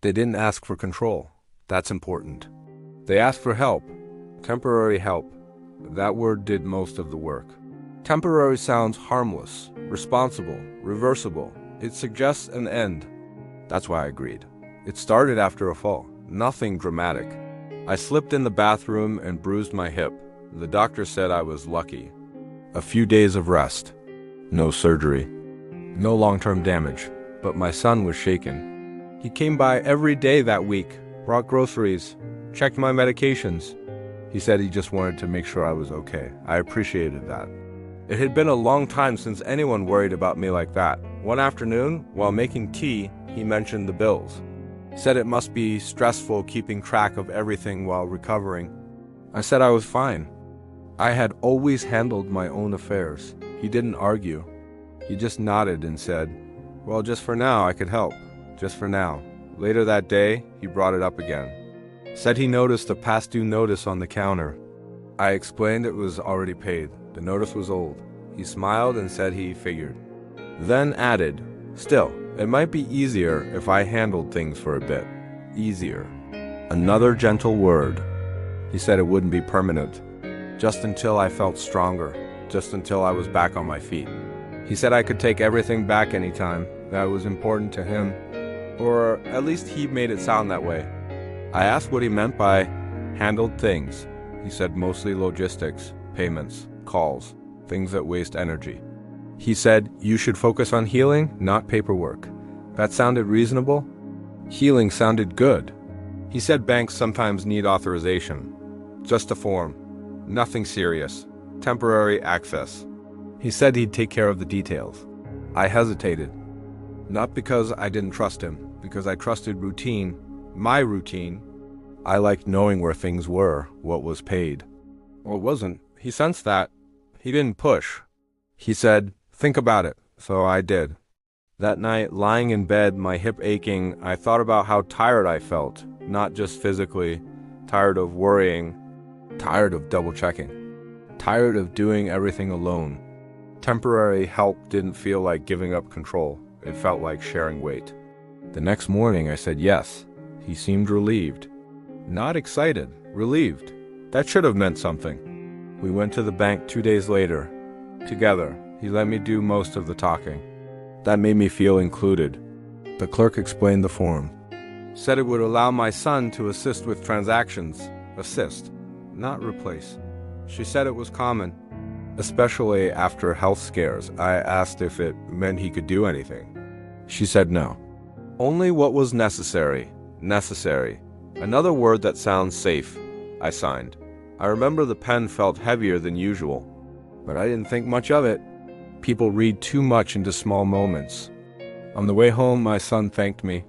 They didn't ask for control. That's important. They asked for help. Temporary help. That word did most of the work. Temporary sounds harmless, responsible, reversible. It suggests an end. That's why I agreed. It started after a fall. Nothing dramatic. I slipped in the bathroom and bruised my hip. The doctor said I was lucky. A few days of rest. No surgery. No long-term damage. But my son was shaken. He came by every day that week, brought groceries, checked my medications. He said he just wanted to make sure I was okay. I appreciated that. It had been a long time since anyone worried about me like that. One afternoon, while making tea, he mentioned the bills. Said it must be stressful keeping track of everything while recovering. I said I was fine. I had always handled my own affairs. He didn't argue. He just nodded and said, "Well, just for now, I could help. Just for now." Later that day, he brought it up again. Said he noticed a past due notice on the counter. I explained it was already paid. The notice was old. He smiled and said he figured. Then added, "Still, it might be easier if I handled things for a bit. Easier." Another gentle word. He said it wouldn't be permanent. Just until I felt stronger. Just until I was back on my feet. He said I could take everything back anytime. That was important to him. Or at least he made it sound that way. I asked what he meant by handled things. He said mostly logistics, payments, calls, things that waste energy. He said you should focus on healing, not paperwork. That sounded reasonable. Healing sounded good. He said banks sometimes need authorization. Just a form. Nothing serious. Temporary access. He said he'd take care of the details. I hesitated. Not because I didn't trust him, because I trusted routine. My routine. I liked knowing where things were, what was paid. Or wasn't. He sensed that. He didn't push. He said, "Think about it." So I did. That night, lying in bed, my hip aching, I thought about how tired I felt. Not just physically. Tired of worrying. Tired of double-checking. Tired of doing everything alone. Temporary help didn't feel like giving up control. It felt like sharing weight. The next morning, I said yes. He seemed relieved. Not excited, relieved. That should have meant something. We went to the bank 2 days later. Together, he let me do most of the talking. That made me feel included. The clerk explained the form. Said it would allow my son to assist with transactions. Assist, not replace. She said it was common, especially after health scares. I asked if it meant he could do anything. She said no. Only what was necessary. Necessary. Another word that sounds safe. I signed. I remember the pen felt heavier than usual, but I didn't think much of it. People read too much into small moments. On the way home, my son thanked me.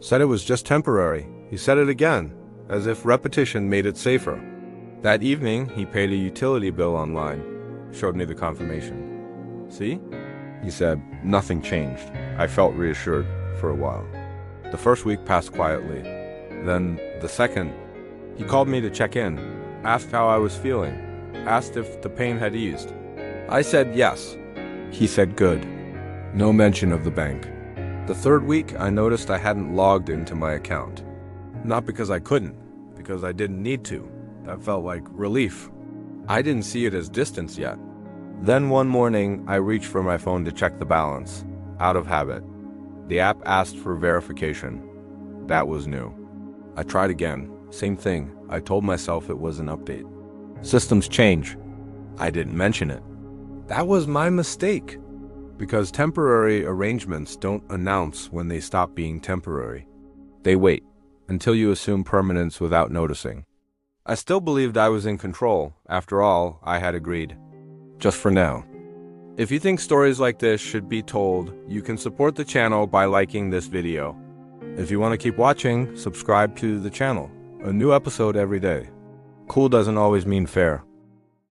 Said it was just temporary. He said it again, as if repetition made it safer. That evening, he paid a utility bill online. Showed me the confirmation. "See?" He said. Nothing changed. I felt reassured for a while. The first week passed quietly. Then the second, he called me to check in, asked how I was feeling, asked if the pain had eased. I said yes. He said good. No mention of the bank. The third week, I noticed I hadn't logged into my account. Not because I couldn't, because I didn't need to. That felt like relief. I didn't see it as distance yet. Then one morning, I reached for my phone to check the balance, out of habit. The app asked for verification. That was new. I tried again. Same thing. I told myself it was an update. Systems change. I didn't mention it. That was my mistake. Because temporary arrangements don't announce when they stop being temporary. They wait until you assume permanence without noticing. I still believed I was in control. After all, I had agreed. Just for now. If you think stories like this should be told, you can support the channel by liking this video. If you want to keep watching, subscribe to the channel. A new episode every day. Cool doesn't always mean fair.